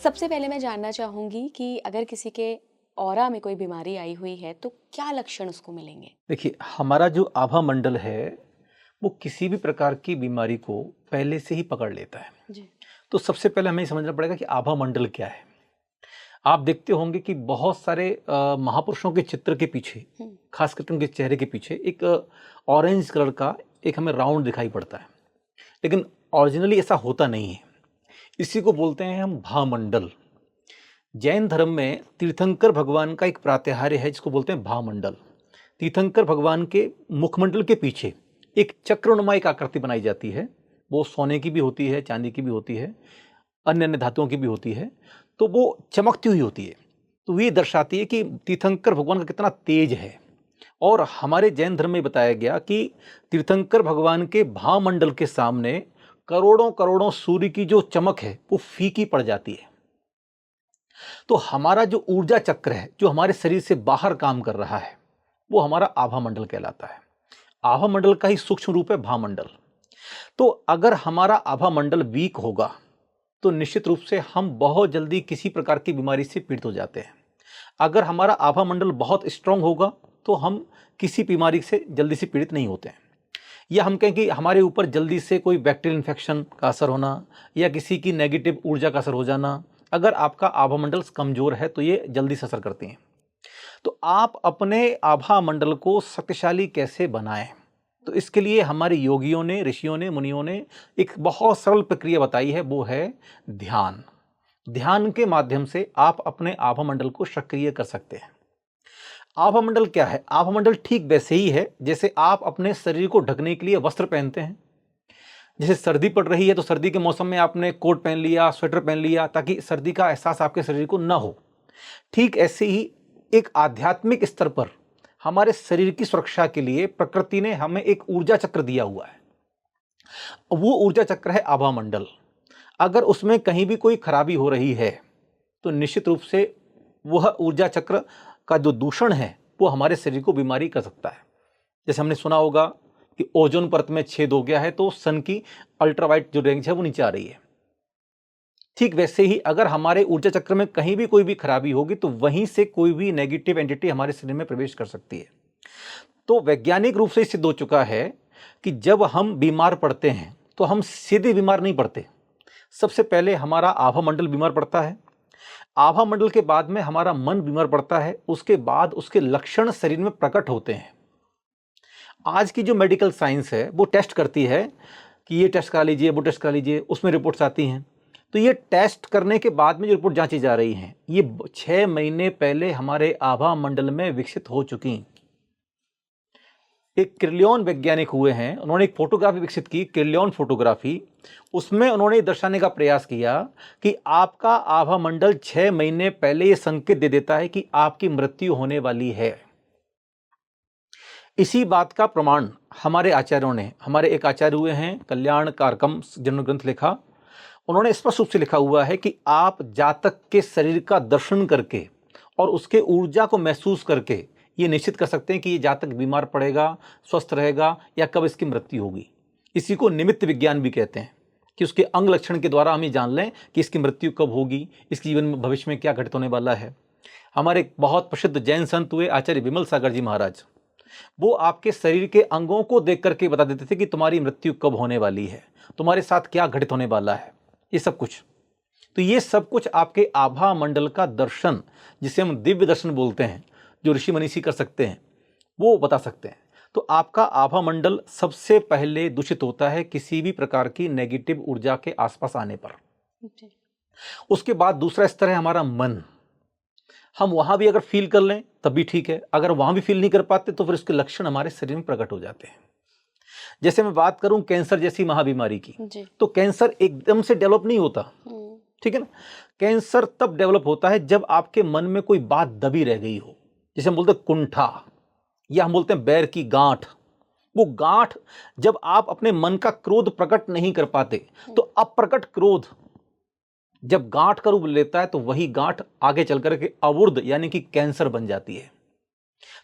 सबसे पहले मैं जानना चाहूँगी कि अगर किसी के ऑरा में कोई बीमारी आई हुई है, तो क्या लक्षण उसको मिलेंगे? देखिए, हमारा जो आभा मंडल है, वो किसी भी प्रकार की बीमारी को पहले से ही पकड़ लेता है। जी। तो सबसे पहले हमें ये समझना पड़ेगा कि आभा मंडल क्या है। आप देखते होंगे कि बहुत सारे महापुरुषों के चित्र के पीछे, हुँ। खास करके उनके चेहरे के पीछे एक ऑरेंज कलर का एक हमें राउंड दिखाई पड़ता है। लेकिन ओरिजिनली ऐसा होता नहीं है। इसी को बोलते हैं हम भामंडल। जैन धर्म में तीर्थंकर भगवान का एक प्रात्याहार्य है जिसको बोलते हैं भामंडल। तीर्थंकर भगवान के मुखमंडल के पीछे एक चक्रनुमा एक आकृति बनाई जाती है। वो सोने की भी होती है, चांदी की भी होती है, अन्य अन्य धातुओं की भी होती है। तो वो चमकती हुई होती है। तो ये दर्शाती है कि तीर्थंकर भगवान का कितना तेज है। और हमारे जैन धर्म में बताया गया कि तीर्थंकर भगवान के भामंडल के सामने करोड़ों करोड़ों सूर्य की जो चमक है वो फीकी पड़ जाती है। तो हमारा जो ऊर्जा चक्र है, जो हमारे शरीर से बाहर काम कर रहा है, वो हमारा आभा मंडल कहलाता है। आभा मंडल का ही सूक्ष्म रूप है भामंडल। तो अगर हमारा आभा मंडल वीक होगा तो निश्चित रूप से हम बहुत जल्दी किसी प्रकार की बीमारी से पीड़ित हो जाते हैं। अगर हमारा आभा मंडल बहुत स्ट्रांग होगा तो हम किसी बीमारी से जल्दी से पीड़ित नहीं होते हैं। या हम कहें कि हमारे ऊपर जल्दी से कोई बैक्टीरियल इन्फेक्शन का असर होना या किसी की नेगेटिव ऊर्जा का असर हो जाना, अगर आपका आभा मंडल कमजोर है तो ये जल्दी से असर करती हैं। तो आप अपने आभा मंडल को शक्तिशाली कैसे बनाएं? तो इसके लिए हमारे योगियों ने, ऋषियों ने, मुनियों ने एक बहुत सरल प्रक्रिया बताई है, वो है ध्यान। ध्यान के माध्यम से आप अपने आभा मंडल को सक्रिय कर सकते हैं। आभा मंडल क्या है? आभा मंडल ठीक वैसे ही है जैसे आप अपने शरीर को ढकने के लिए वस्त्र पहनते हैं। जैसे सर्दी पड़ रही है तो सर्दी के मौसम में आपने कोट पहन लिया, स्वेटर पहन लिया ताकि सर्दी का एहसास आपके शरीर को ना हो। ठीक ऐसे ही एक आध्यात्मिक स्तर पर हमारे शरीर की सुरक्षा के लिए प्रकृति ने हमें एक ऊर्जा चक्र दिया हुआ है। वो ऊर्जा चक्र है आभा मंडल। अगर उसमें कहीं भी कोई खराबी हो रही है तो निश्चित रूप से वह ऊर्जा चक्र का जो दूषण है वो हमारे शरीर को बीमारी कर सकता है। जैसे हमने सुना होगा कि ओजोन परत में छेद हो गया है तो सन की अल्ट्रावायलेट जो रेंज है वो नीचे आ रही है। ठीक वैसे ही अगर हमारे ऊर्जा चक्र में कहीं भी कोई भी खराबी होगी तो वहीं से कोई भी नेगेटिव एंटिटी हमारे शरीर में प्रवेश कर सकती है। तो वैज्ञानिक रूप से सिद्ध हो चुका है कि जब हम बीमार पड़ते हैं तो हम सीधे बीमार नहीं पड़ते। सबसे पहले हमारा आभा मंडल बीमार पड़ता है। आभा मंडल के बाद में हमारा मन बीमार पड़ता है। उसके बाद उसके लक्षण शरीर में प्रकट होते हैं। आज की जो मेडिकल साइंस है वो टेस्ट करती है कि ये टेस्ट करा लीजिए, वो टेस्ट करा लीजिए, उसमें रिपोर्ट्स आती हैं। तो ये टेस्ट करने के बाद में जो रिपोर्ट जांची जा रही हैं ये 6 महीने पहले हमारे आभा मंडल में विकसित हो चुकी। एक क्रिलियन वैज्ञानिक हुए हैं, उन्होंने एक फोटोग्राफी विकसित की, क्रिलियन फोटोग्राफी। उसमें उन्होंने दर्शाने का प्रयास किया कि आपका आभा मंडल 6 महीने पहले ये संकेत दे देता है कि आपकी मृत्यु होने वाली है। इसी बात का प्रमाण हमारे आचार्यों ने, हमारे एक आचार्य हुए हैं कल्याण कारकम जिन्होंने ग्रंथ लिखा, उन्होंने स्पष्ट रूप से लिखा हुआ है कि आप जातक के शरीर का दर्शन करके और उसके ऊर्जा को महसूस करके ये निश्चित कर सकते हैं कि ये जातक बीमार पड़ेगा, स्वस्थ रहेगा या कब इसकी मृत्यु होगी। इसी को निमित्त विज्ञान भी कहते हैं कि उसके अंग लक्षण के द्वारा हम ये जान लें कि इसकी मृत्यु कब होगी, इसके जीवन में भविष्य में क्या घटित होने वाला है। हमारे एक बहुत प्रसिद्ध जैन संत हुए आचार्य विमल सागर जी महाराज, वो आपके शरीर के अंगों को देख करके बता देते थे कि तुम्हारी मृत्यु कब होने वाली है, तुम्हारे साथ क्या घटित होने वाला है, ये सब कुछ। तो ये सब कुछ आपके आभा मंडल का दर्शन, जिसे हम दिव्य दर्शन बोलते हैं, जो ऋषि मनीषी कर सकते हैं, वो बता सकते हैं। तो आपका आभा मंडल सबसे पहले दूषित होता है किसी भी प्रकार की नेगेटिव ऊर्जा के आसपास आने पर। जी। उसके बाद दूसरा स्तर है हमारा मन। हम वहां भी अगर फील कर लें तब भी ठीक है, अगर वहां भी फील नहीं कर पाते तो फिर उसके लक्षण हमारे शरीर में प्रकट हो जाते हैं। जैसे मैं बात करूं कैंसर जैसी महाबीमारी की, जी। तो कैंसर एकदम से डेवलप नहीं होता, हुँ। ठीक है ना। कैंसर तब डेवलप होता है जब आपके मन में कोई बात दबी रह गई हो, जैसे हम बोलते हैं कुंठा, या हम बोलते हैं बैर की गांठ। वो गांठ जब आप अपने मन का क्रोध प्रकट नहीं कर पाते तो अप्रकट क्रोध जब गांठ का रूप लेता है तो वही गांठ आगे चल करके अवुर्ध यानी कि कैंसर बन जाती है।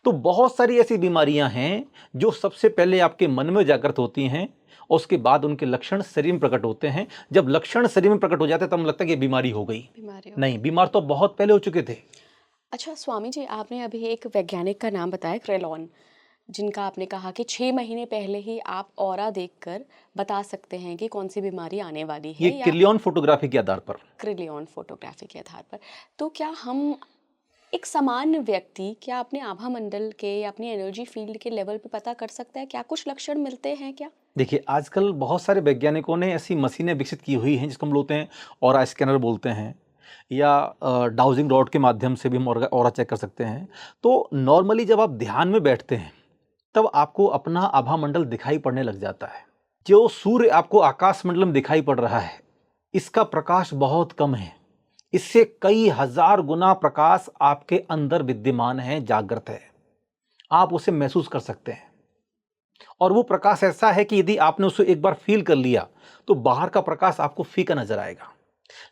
तो बहुत सारी ऐसी बीमारियां हैं जो सबसे पहले आपके मन में जागृत होती हैं और उसके बाद उनके लक्षण शरीर में प्रकट होते हैं। जब लक्षण शरीर में प्रकट हो जाते हैं तब लगता है कि ये बीमारी हो गई। बीमारी हो नहीं, गई। बीमार तो बहुत पहले हो चुके थे। अच्छा स्वामी जी, आपने अभी एक वैज्ञानिक का नाम बताया, क्रेलॉन, जिनका आपने कहा कि 6 महीने पहले ही आप ऑरा देखकर बता सकते हैं कि कौन सी बीमारी आने वाली ये है, या क्रिलियन फोटोग्राफी के आधार पर। क्रिलियन फोटोग्राफी के आधार पर। तो क्या हम, एक सामान्य व्यक्ति, क्या अपने आभा मंडल के या अपनी एनर्जी फील्ड के लेवल पे पता कर सकता है? क्या कुछ लक्षण मिलते हैं क्या? देखिए, आजकल बहुत सारे वैज्ञानिकों ने ऐसी मशीनें विकसित की हुई हैं जिसको हम बोलते हैं ऑरा स्कैनर बोलते हैं, या डाउजिंग रॉड के माध्यम से भी हम ऑरा चेक कर सकते हैं। तो नॉर्मली जब आप ध्यान में बैठते हैं तब आपको अपना आभा मंडल दिखाई पड़ने लग जाता है। जो सूर्य आपको आकाश मंडल में दिखाई पड़ रहा है, इसका प्रकाश बहुत कम है। इससे कई हजार गुना प्रकाश आपके अंदर विद्यमान है, जागृत है। आप उसे महसूस कर सकते हैं और वो प्रकाश ऐसा है कि यदि आपने उसे एक बार फील कर लिया तो बाहर का प्रकाश आपको फीका नजर आएगा।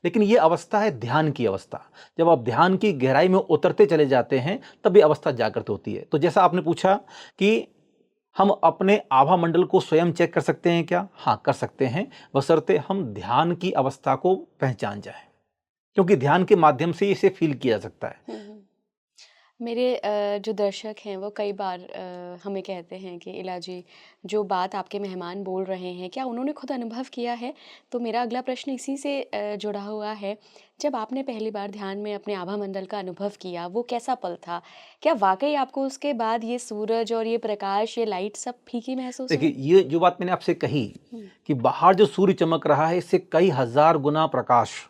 लेकिन ये अवस्था है ध्यान की अवस्था। जब आप ध्यान की गहराई में उतरते चले जाते हैं तब ये अवस्था जागृत होती है। तो जैसा आपने पूछा कि हम अपने आभा मंडल को स्वयं चेक कर सकते हैं क्या? हाँ, कर सकते हैं, बशर्ते हम ध्यान की अवस्था को पहचान जाएं, क्योंकि ध्यान के माध्यम से इसे फील किया जा सकता है। मेरे जो दर्शक हैं वो कई बार हमें कहते हैं कि इला जी, जो बात आपके मेहमान बोल रहे हैं, क्या उन्होंने खुद अनुभव किया है? तो मेरा अगला प्रश्न इसी से जुड़ा हुआ है। जब आपने पहली बार ध्यान में अपने आभा मंडल का अनुभव किया, वो कैसा पल था? क्या वाकई आपको उसके बाद ये सूरज और ये प्रकाश, ये लाइट सब फीकी महसूस देखिए, हुई? ये जो बात मैंने आपसे कही कि बाहर जो सूर्य चमक रहा है इससे कई हजार गुना प्रकाश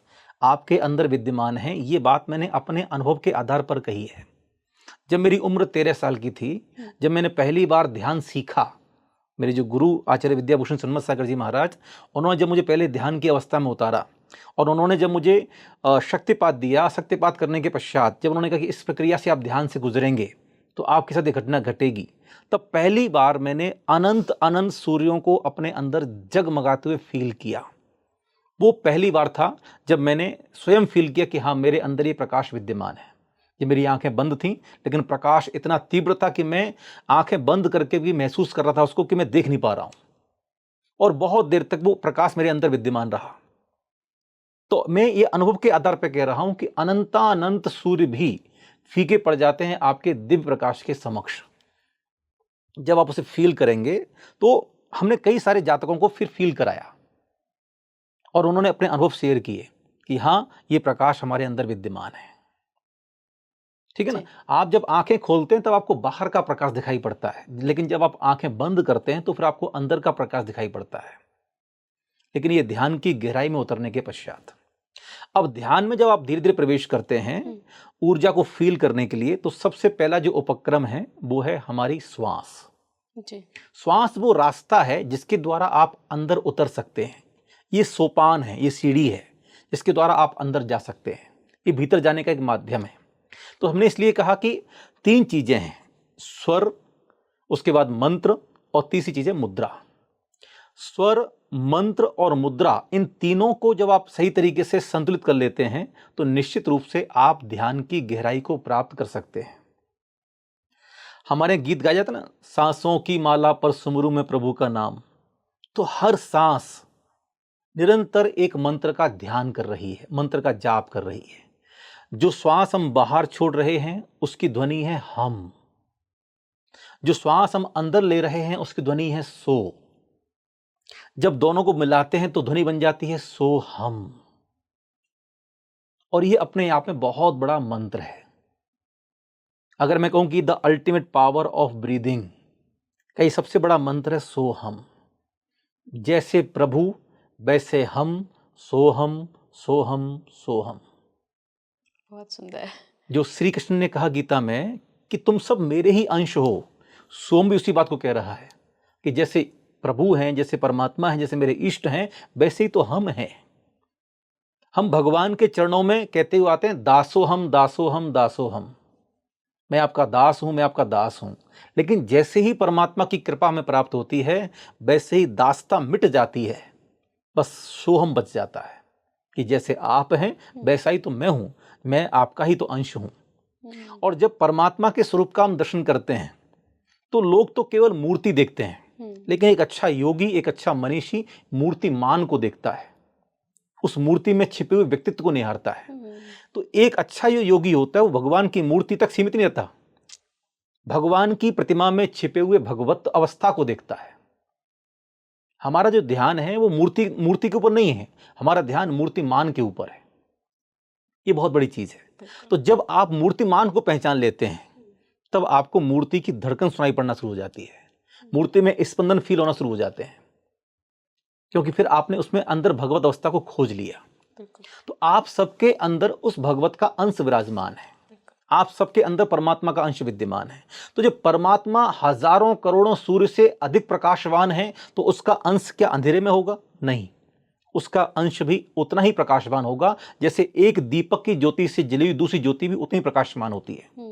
आपके अंदर विद्यमान है, ये बात मैंने अपने अनुभव के आधार पर कही है। जब मेरी उम्र 13 साल की थी, जब मैंने पहली बार ध्यान सीखा, मेरे जो गुरु आचार्य विद्याभूषण सन्मत सागर जी महाराज, उन्होंने जब मुझे पहले ध्यान की अवस्था में उतारा और उन्होंने जब मुझे शक्तिपात दिया, शक्तिपात करने के पश्चात जब उन्होंने कहा कि इस प्रक्रिया से आप ध्यान से गुजरेंगे तो आपके साथ ये घटना घटेगी, तब पहली बार मैंने अनंत अनंत सूर्यों को अपने अंदर जगमगाते हुए फील किया। वो पहली बार था जब मैंने स्वयं फील किया कि हाँ, मेरे अंदर ये प्रकाश विद्यमान है। ये मेरी आंखें बंद थीं, लेकिन प्रकाश इतना तीव्र था कि मैं आंखें बंद करके भी महसूस कर रहा था उसको कि मैं देख नहीं पा रहा हूं, और बहुत देर तक वो प्रकाश मेरे अंदर विद्यमान रहा। तो मैं ये अनुभव के आधार पर कह रहा हूं कि अनंतानंत सूर्य भी फीके पड़ जाते हैं आपके दिव्य प्रकाश के समक्ष। जब आप उसे फील करेंगे, तो हमने कई सारे जातकों को फिर फील कराया और उन्होंने अपने अनुभव शेयर किए कि हाँ, ये प्रकाश हमारे अंदर विद्यमान है। ठीक है ना? जी। आप जब आंखें खोलते हैं तब आपको बाहर का प्रकाश दिखाई पड़ता है, लेकिन जब आप आंखें बंद करते हैं तो फिर आपको अंदर का प्रकाश दिखाई पड़ता है। लेकिन ये ध्यान की गहराई में उतरने के पश्चात, अब ध्यान में जब आप धीरे धीरे प्रवेश करते हैं ऊर्जा को फील करने के लिए, तो सबसे पहला जो उपक्रम है वो है हमारी श्वास। जी। श्वास वो रास्ता है जिसके द्वारा आप अंदर उतर सकते हैं। ये सोपान है, ये सीढ़ी है जिसके द्वारा आप अंदर जा सकते हैं। ये भीतर जाने का एक माध्यम है। तो हमने इसलिए कहा कि 3 चीजें हैं, स्वर, उसके बाद मंत्र, और तीसरी चीज है मुद्रा। स्वर, मंत्र और मुद्रा, इन तीनों को जब आप सही तरीके से संतुलित कर लेते हैं तो निश्चित रूप से आप ध्यान की गहराई को प्राप्त कर सकते हैं। हमारे गीत गाया जाता ना, सांसों की माला पर सुमरू में प्रभु का नाम। तो हर सांस निरंतर एक मंत्र का ध्यान कर रही है, मंत्र का जाप कर रही है। जो श्वास हम बाहर छोड़ रहे हैं उसकी ध्वनि है हम, जो श्वास हम अंदर ले रहे हैं उसकी ध्वनि है सो। जब दोनों को मिलाते हैं तो ध्वनि बन जाती है सो हम। और ये अपने आप में बहुत बड़ा मंत्र है। अगर मैं कहूं कि the ultimate power of breathing का ये सबसे बड़ा मंत्र है सो हम। जैसे प्रभु वैसे हम, सो हम, सो हम, सो हम। बहुत सुंदर। जो श्री कृष्ण ने कहा गीता में कि तुम सब मेरे ही अंश हो, सोम भी उसी बात को कह रहा है कि जैसे प्रभु हैं, जैसे परमात्मा हैं, जैसे मेरे इष्ट हैं, वैसे ही तो हम हैं। हम भगवान के चरणों में कहते हुए आते हैं दासो हम, दासो हम, दासो हम। मैं आपका दास हूं, मैं आपका दास हूं। लेकिन जैसे ही परमात्मा की कृपा हमें प्राप्त होती है वैसे ही दासता मिट जाती है, बस सोहम बच जाता है कि जैसे आप हैं वैसा ही तो मैं हूं, मैं आपका ही तो अंश हूं। हुँ, और जब परमात्मा के स्वरूप का हम दर्शन करते हैं तो लोग तो केवल मूर्ति देखते हैं, हुँ, लेकिन एक अच्छा योगी, एक अच्छा मनीषी मूर्तिमान को देखता है, उस मूर्ति में छिपे हुए व्यक्तित्व को निहारता है। हुँ, तो एक अच्छा जो योगी होता है वो भगवान की मूर्ति तक सीमित नहीं रहता, भगवान की प्रतिमा में छिपे हुए भगवत अवस्था को देखता है। हमारा जो ध्यान है वो मूर्ति मूर्ति के ऊपर नहीं है, हमारा ध्यान मूर्तिमान के ऊपर है। ये बहुत बड़ी चीज है। बिल्कुल। तो जब आप मूर्तिमान को पहचान लेते हैं तब आपको मूर्ति की धड़कन सुनाई पड़ना शुरू हो जाती है, मूर्ति में स्पंदन फील होना शुरू हो जाते हैं, क्योंकि फिर आपने उसमें अंदर भगवत अवस्था को खोज लिया। बिल्कुल, तो आप सबके अंदर उस भगवत का अंश विराजमान है, बिल्कुल। आप सबके अंदर परमात्मा का अंश विद्यमान है। तो जब परमात्मा हजारों करोड़ों सूर्य से अधिक प्रकाशवान है तो उसका अंश क्या अंधेरे में होगा? नहीं, उसका अंश भी उतना ही प्रकाशवान होगा जैसे एक दीपक की ज्योति से जली हुई दूसरी ज्योति भी उतनी प्रकाशमान होती है।